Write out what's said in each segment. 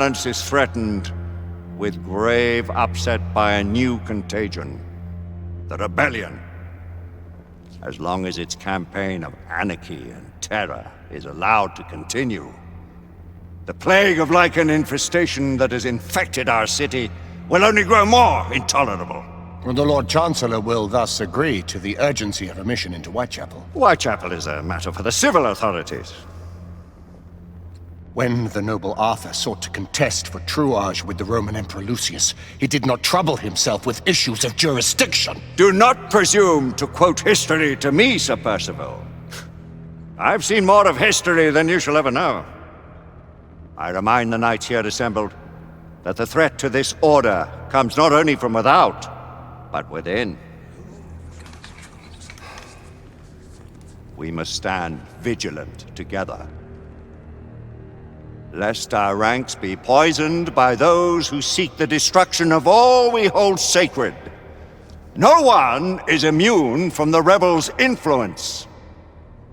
balance is threatened with grave upset by a new contagion, the rebellion. As long as its campaign of anarchy and terror is allowed to continue, the plague of lichen infestation that has infected our city will only grow more intolerable. The Lord Chancellor will thus agree to the urgency of a mission into Whitechapel. Whitechapel is a matter for the civil authorities. When the noble Arthur sought to contest for truage with the Roman Emperor Lucius, he did not trouble himself with issues of jurisdiction. Do not presume to quote history to me, Sir Percival. I've seen more of history than you shall ever know. I remind the knights here assembled that the threat to this order comes not only from without, but within. We must stand vigilant together, lest our ranks be poisoned by those who seek the destruction of all we hold sacred. No one is immune from the rebels' influence.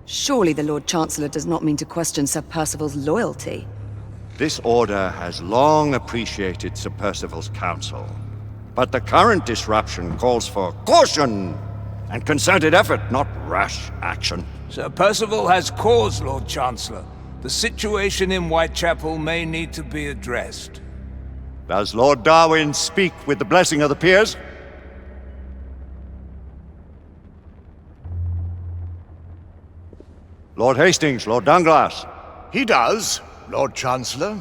Surely the Lord Chancellor does not mean to question Sir Percival's loyalty. This order has long appreciated Sir Percival's counsel, but the current disruption calls for caution and concerted effort, not rash action. Sir Percival has cause, Lord Chancellor. The situation in Whitechapel may need to be addressed. Does Lord Darwin speak with the blessing of the peers? Lord Hastings, Lord Dunglass. He does, Lord Chancellor.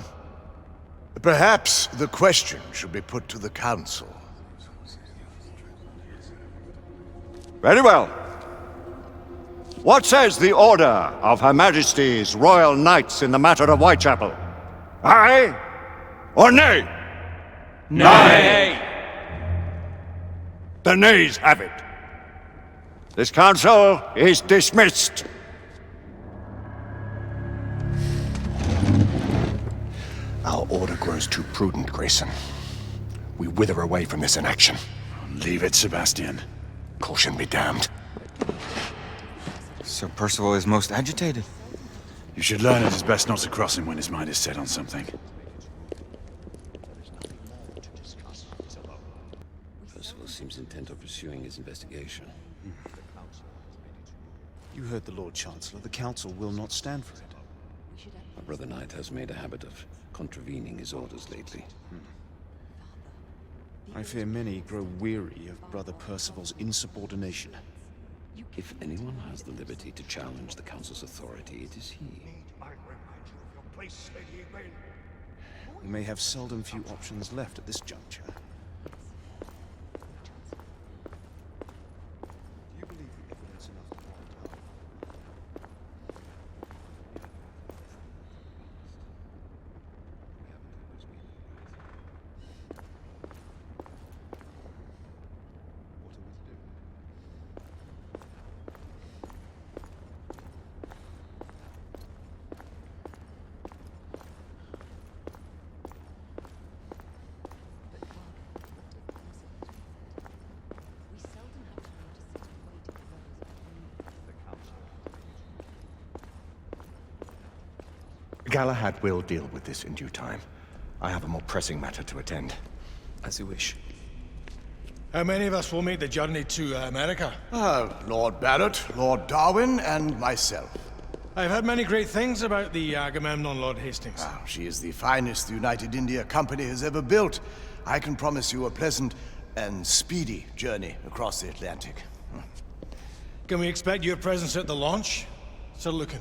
Perhaps the question should be put to the Council. Very well. What says the Order of Her Majesty's Royal Knights in the matter of Whitechapel? Aye or nay? Nay! The nays have it. This council is dismissed. Our order grows too prudent, Grayson. We wither away from this inaction. Leave it, Sebastian. Caution be damned. Sir Percival is most agitated. You should learn it is best not to cross him when his mind is set on something. Percival seems intent on pursuing his investigation. You heard the Lord Chancellor. The Council will not stand for it. My brother Knight has made a habit of contravening his orders lately. I fear many grow weary of Brother Percival's insubordination. If anyone has the liberty to challenge the Council's authority, it is he. We may have seldom few options left at this juncture. Do you believe the evidence enough to warrant Galahad will deal with this in due time. I have a more pressing matter to attend. As you wish. How many of us will make the journey to America? Lord Barrett, Lord Darwin, and myself. I've heard many great things about the Agamemnon, Lord Hastings. She is the finest the United India Company has ever built. I can promise you a pleasant and speedy journey across the Atlantic. Can we expect your presence at the launch? Sir Lucan.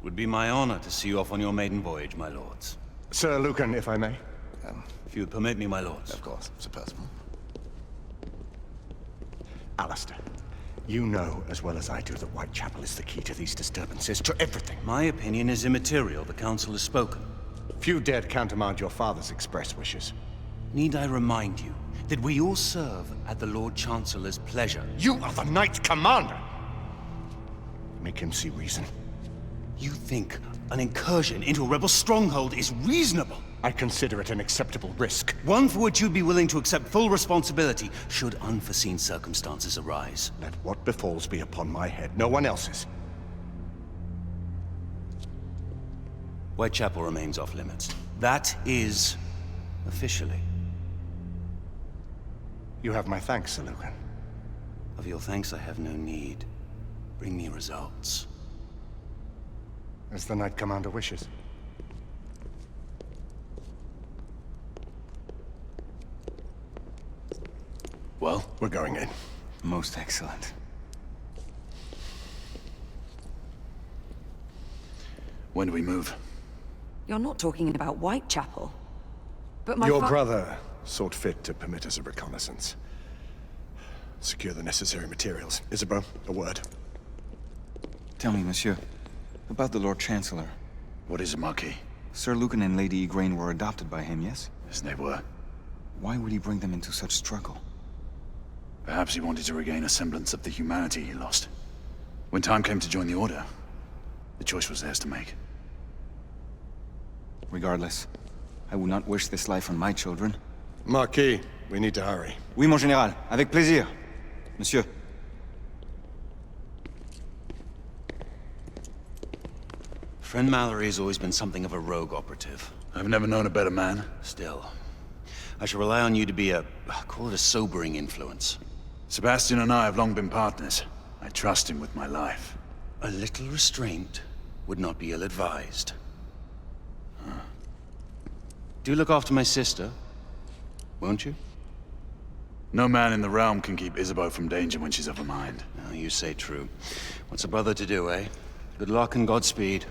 Would be my honor to see you off on your maiden voyage, my lords. Sir Lucan, if I may. If you'd permit me, my lords. Of course, Sir Percival. Alistair, you know as well as I do that Whitechapel is the key to these disturbances, to everything. My opinion is immaterial. The Council has spoken. Few dared countermand your father's express wishes. Need I remind you that we all serve at the Lord Chancellor's pleasure? You are the Knight Commander! Make him see reason. You think an incursion into a rebel stronghold is reasonable? I consider it an acceptable risk. One for which you'd be willing to accept full responsibility should unforeseen circumstances arise. Let what befalls be upon my head, no one else's. Whitechapel remains off limits. That is officially. You have my thanks, Sir Lucan. Of your thanks I have no need. Bring me results. As the Knight Commander wishes. Well? We're going in. Most excellent. When do we move? You're not talking about Whitechapel. But Your brother sought fit to permit us a reconnaissance. Secure the necessary materials. Isabeau, a word. Tell me, monsieur, about the Lord Chancellor. What is it, Marquis? Sir Lucan and Lady Igraine were adopted by him, yes? Yes, they were. Why would he bring them into such struggle? Perhaps he wanted to regain a semblance of the humanity he lost. When time came to join the Order, the choice was theirs to make. Regardless, I would not wish this life on my children. Marquis, we need to hurry. Oui, mon général. Avec plaisir. Monsieur. Friend Mallory has always been something of a rogue operative. I've never known a better man. Still, I shall rely on you to be call it a sobering influence. Sebastian and I have long been partners. I trust him with my life. A little restraint would not be ill-advised. Do look after my sister, won't you? No man in the realm can keep Isabeau from danger when she's of a mind. Oh, you say true. What's a brother to do, eh? Good luck and Godspeed.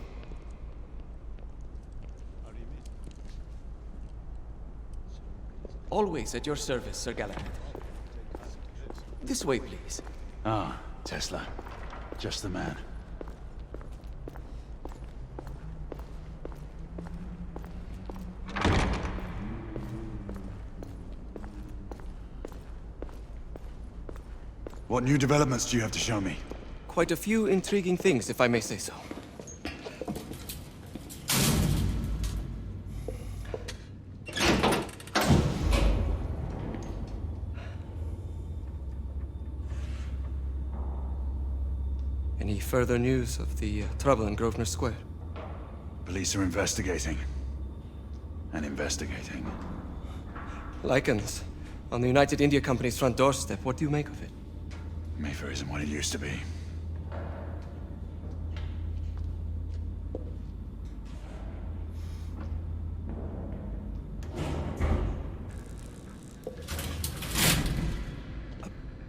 Always at your service, Sir Galahad. This way, please. Ah, Tesla. Just the man. What new developments do you have to show me? Quite a few intriguing things, if I may say so. Any further news of the trouble in Grosvenor Square? Police are investigating. And investigating. Lycans, on the United India Company's front doorstep. What do you make of it? Mayfair isn't what it used to be.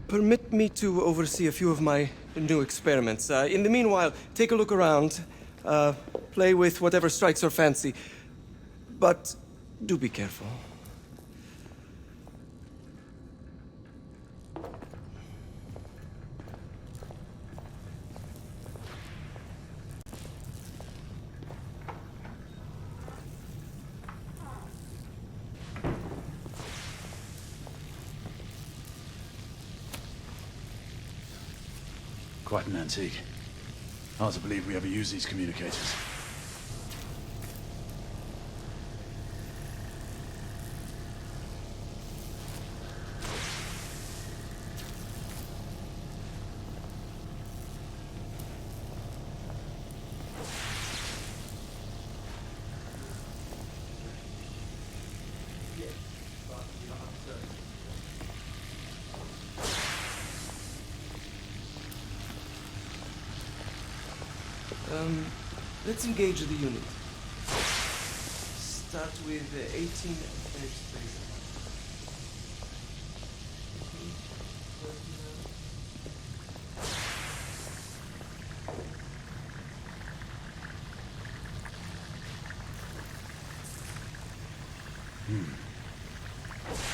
Permit me to oversee a few of my new experiments. In the meanwhile, take a look around. Play with whatever strikes your fancy. But do be careful. Quite an antique. Hard to believe we ever use these communicators. Let's engage the unit. Start with 18 edge space.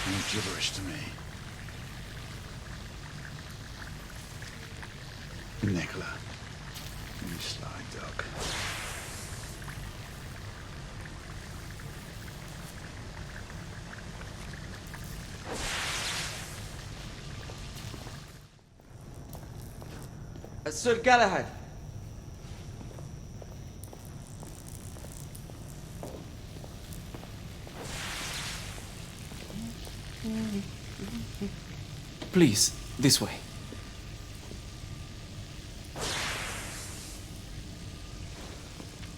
No gibberish to me. Nicola, you sly duck. Sir Galahad. Please, this way.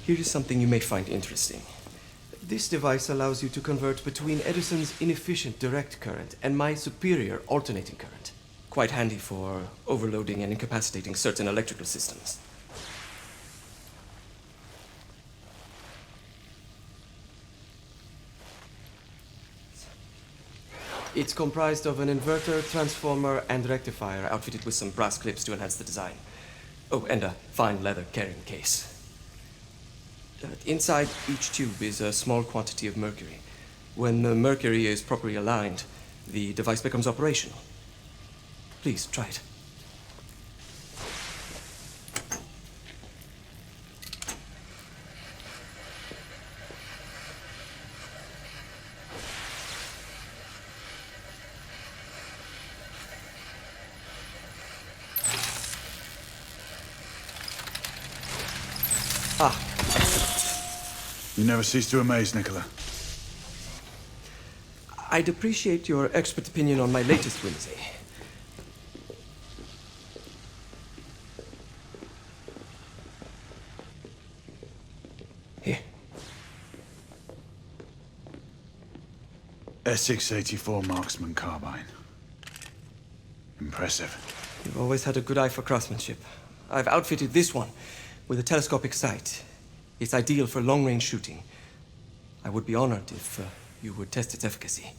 Here is something you may find interesting. This device allows you to convert between Edison's inefficient direct current and my superior alternating current. Quite handy for overloading and incapacitating certain electrical systems. It's comprised of an inverter, transformer, and rectifier outfitted with some brass clips to enhance the design. Oh, and a fine leather carrying case. Inside each tube is a small quantity of mercury. When the mercury is properly aligned, the device becomes operational. Please, try it. Ah. You never cease to amaze, Nicola. I'd appreciate your expert opinion on my latest whimsy. Here. S684 Marksman Carbine. Impressive. You've always had a good eye for craftsmanship. I've outfitted this one with a telescopic sight. It's ideal for long-range shooting. I would be honored if you would test its efficacy.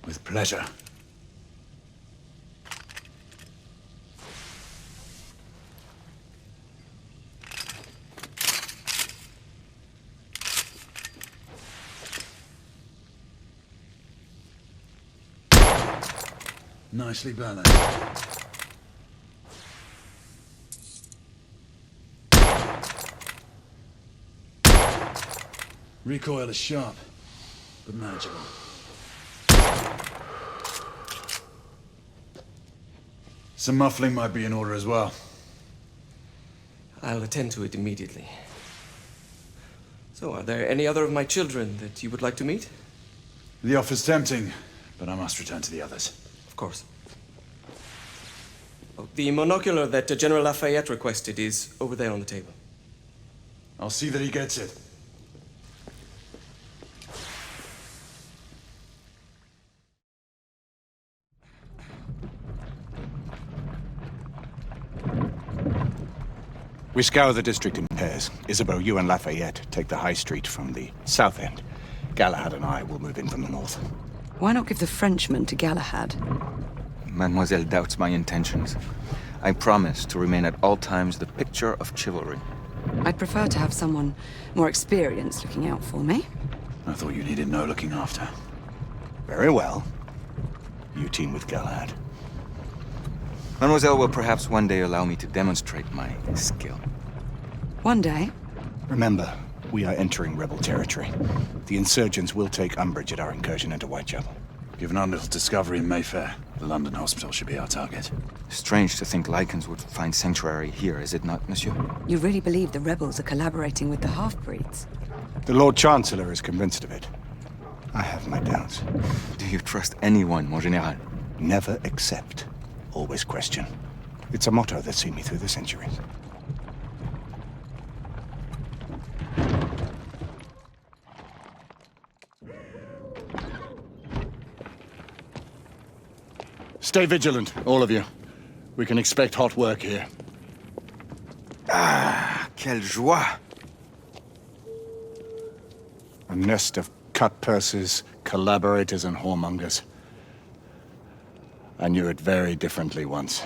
With pleasure. Nicely balanced. Recoil is sharp, but manageable. Some muffling might be in order as well. I'll attend to it immediately. So, are there any other of my children that you would like to meet? The offer's tempting, but I must return to the others. Of course. Oh, the monocular that General Lafayette requested is over there on the table. I'll see that he gets it. We scour the district in pairs. Isabeau, you and Lafayette take the high street from the south end. Galahad and I will move in from the north. Why not give the Frenchman to Galahad? Mademoiselle doubts my intentions. I promise to remain at all times the picture of chivalry. I'd prefer to have someone more experienced looking out for me. I thought you needed no looking after. Very well. You team with Galahad. Mademoiselle will perhaps one day allow me to demonstrate my skill. One day? Remember, we are entering rebel territory. The insurgents will take umbrage at our incursion into Whitechapel. Given our little discovery in Mayfair, the London hospital should be our target. Strange to think Lycans would find sanctuary here, is it not, monsieur? You really believe the rebels are collaborating with the half-breeds? The Lord Chancellor is convinced of it. I have my doubts. Do you trust anyone, mon général? Never accept. Always question. It's a motto that's seen me through the centuries. Stay vigilant, all of you. We can expect hot work here. Ah, quelle joie! A nest of cut-purses, collaborators, and whoremongers. I knew it very differently once.